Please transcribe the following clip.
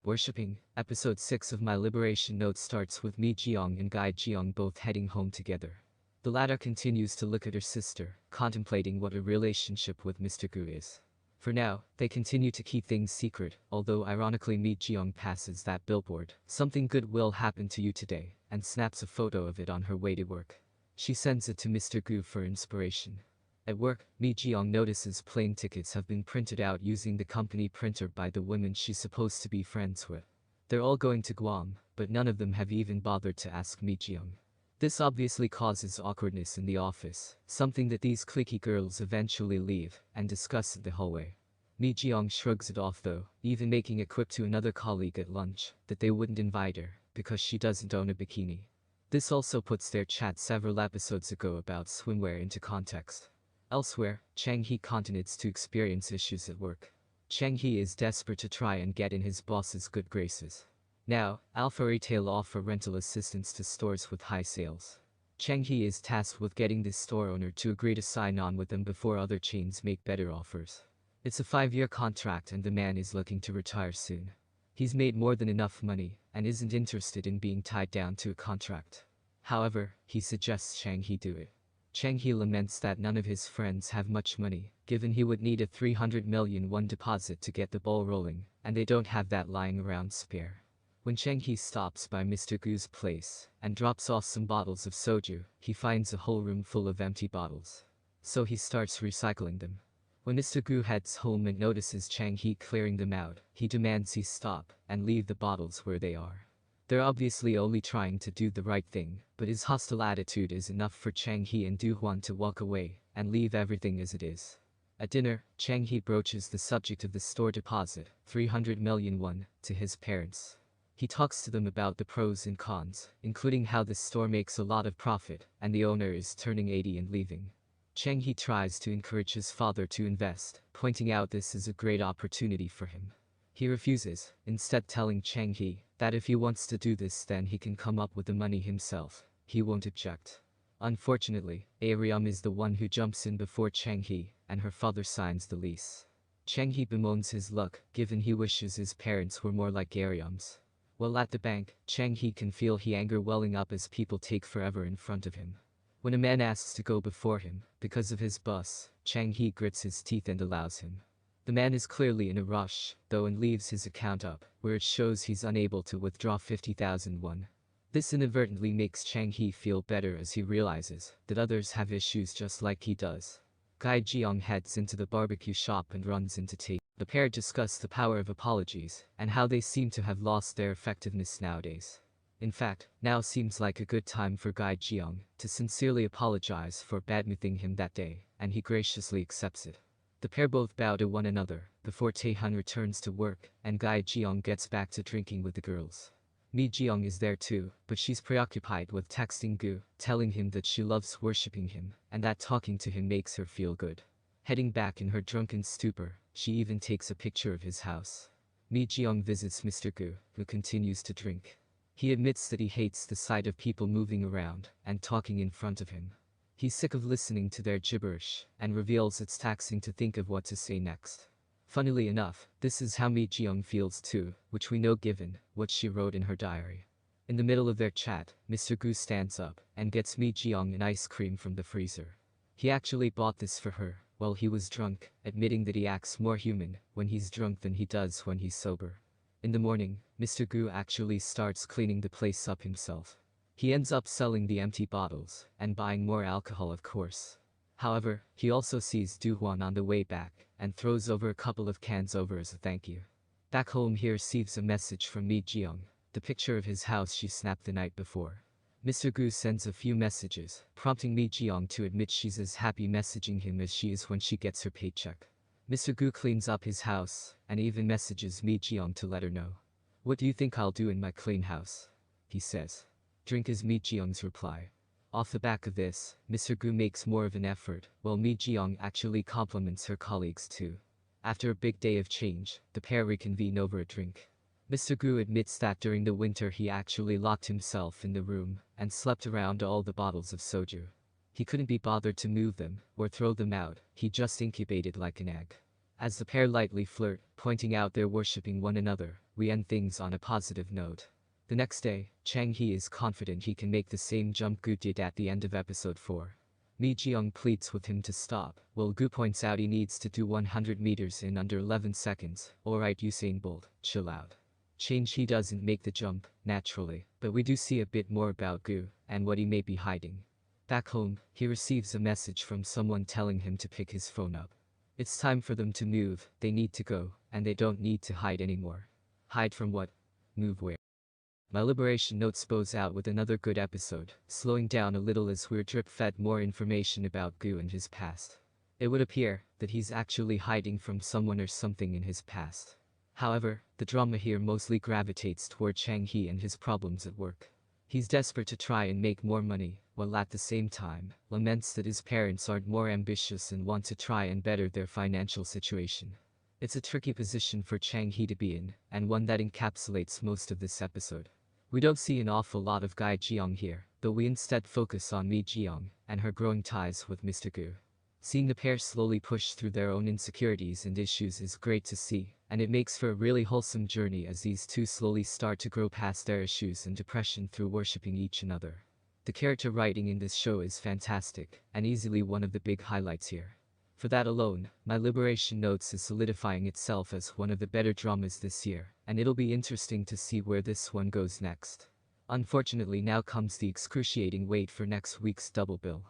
Worshipping, Episode 6 of My Liberation Note starts with Mi Jiyoung and Gai Jiyoung both heading home together. The latter continues to look at her sister, contemplating what a relationship with Mr. Gu is. For now, they continue to keep things secret, although ironically Mi Jiyoung passes that billboard, "Something good will happen to you today," and snaps a photo of it on her way to work. She sends it to Mr. Gu for inspiration. At work, Mi Jiyoung notices plane tickets have been printed out using the company printer by the women she's supposed to be friends with. They're all going to Guam, but none of them have even bothered to ask Mi Jiyoung. This obviously causes awkwardness in the office, something that these cliquey girls eventually leave and discuss in the hallway. Mi Jiyoung shrugs it off though, even making a quip to another colleague at lunch that they wouldn't invite her because she doesn't own a bikini. This also puts their chat several episodes ago about swimwear into context. Elsewhere, Chang Hee continues to experience issues at work. Chang Hee is desperate to try and get in his boss's good graces. Now, Alpha Retail offer rental assistance to stores with high sales. Chang Hee is tasked with getting this store owner to agree to sign on with them before other chains make better offers. It's a 5-year contract and the man is looking to retire soon. He's made more than enough money and isn't interested in being tied down to a contract. However, he suggests Chang Hee do it. Chang Hee laments that none of his friends have much money, given he would need a 300 million won deposit to get the ball rolling, and they don't have that lying around spare. When Chang Hee stops by Mr. Gu's place and drops off some bottles of soju, he finds a whole room full of empty bottles. So he starts recycling them. When Mr. Gu heads home and notices Chang Hee clearing them out, he demands he stop and leave the bottles where they are. They're obviously only trying to do the right thing, but his hostile attitude is enough for Chang Hee and Du Huan to walk away and leave everything as it is. At dinner, Chang Hee broaches the subject of the store deposit, 300 million won, to his parents. He talks to them about the pros and cons, including how the store makes a lot of profit and the owner is turning 80 and leaving. Chang Hee tries to encourage his father to invest, pointing out this is a great opportunity for him. He refuses, instead telling Chang Hee that if he wants to do this then he can come up with the money himself. He won't object. Unfortunately, Aryum is the one who jumps in before Chang Hee, and her father signs the lease. Chang Hee bemoans his luck, given he wishes his parents were more like Aryum's. While at the bank, Chang Hee can feel his anger welling up as people take forever in front of him. When a man asks to go before him, because of his boss, Chang Hee grits his teeth and allows him. The man is clearly in a rush, though, and leaves his account up, where it shows he's unable to withdraw 50,000 won. This inadvertently makes Chang Hee feel better as he realizes that others have issues just like he does. Gai Jiyoung heads into the barbecue shop and runs into Tae. The pair discuss the power of apologies and how they seem to have lost their effectiveness nowadays. In fact, now seems like a good time for Gai Jiyoung to sincerely apologize for badmouthing him that day, and he graciously accepts it. The pair both bow to one another before Taehyun returns to work and Gai Jiyoung gets back to drinking with the girls. Mi Jiyoung is there too, but she's preoccupied with texting Gu, telling him that she loves worshipping him and that talking to him makes her feel good. Heading back in her drunken stupor, she even takes a picture of his house. Mi Jiyoung visits Mr. Gu, who continues to drink. He admits that he hates the sight of people moving around and talking in front of him. He's sick of listening to their gibberish and reveals it's taxing to think of what to say next. Funnily enough, this is how Mi Jiyoung feels too, which we know given what she wrote in her diary. In the middle of their chat, Mr. Gu stands up and gets Mi Jiyoung an ice cream from the freezer. He actually bought this for her while he was drunk, admitting that he acts more human when he's drunk than he does when he's sober. In the morning, Mr. Gu actually starts cleaning the place up himself. He ends up selling the empty bottles and buying more alcohol, of course. However, he also sees Du Huan on the way back and throws over a couple of cans over as a thank you. Back home, he receives a message from Mi Jiyoung, the picture of his house she snapped the night before. Mr. Gu sends a few messages, prompting Mi Jiyoung to admit she's as happy messaging him as she is when she gets her paycheck. Mr. Gu cleans up his house and even messages Mi Jiyoung to let her know. "What do you think I'll do in my clean house?" he says. "Drink," is Mi Jiyoung's reply. Off the back of this, Mr. Gu makes more of an effort, while Mi Jiyoung actually compliments her colleagues too. After a big day of change, the pair reconvene over a drink. Mr. Gu admits that during the winter he actually locked himself in the room and slept around all the bottles of soju. He couldn't be bothered to move them or throw them out, he just incubated like an egg. As the pair lightly flirt, pointing out they're worshipping one another, we end things on a positive note. The next day, Chang Hee is confident he can make the same jump Gu did at the end of episode 4. Mi Jiyoung pleads with him to stop, while Gu points out he needs to do 100 meters in under 11 seconds. Alright Usain Bolt, chill out. Chang Hee doesn't make the jump, naturally, but we do see a bit more about Gu, and what he may be hiding. Back home, he receives a message from someone telling him to pick his phone up. It's time for them to move, they need to go, and they don't need to hide anymore. Hide from what? Move where? My Liberation Notes bows out with another good episode, slowing down a little as we're drip-fed more information about Gu and his past. It would appear that he's actually hiding from someone or something in his past. However, the drama here mostly gravitates toward Chang Hee and his problems at work. He's desperate to try and make more money, while at the same time, laments that his parents aren't more ambitious and want to try and better their financial situation. It's a tricky position for Chang Hee to be in, and one that encapsulates most of this episode. We don't see an awful lot of Gai Jiyoung here, though we instead focus on Mi Jiyoung and her growing ties with Mr. Gu. Seeing the pair slowly push through their own insecurities and issues is great to see, and it makes for a really wholesome journey as these two slowly start to grow past their issues and depression through worshipping each another. The character writing in this show is fantastic, and easily one of the big highlights here. For that alone, My Liberation Notes is solidifying itself as one of the better dramas this year, and it'll be interesting to see where this one goes next. Unfortunately, now comes the excruciating wait for next week's double bill.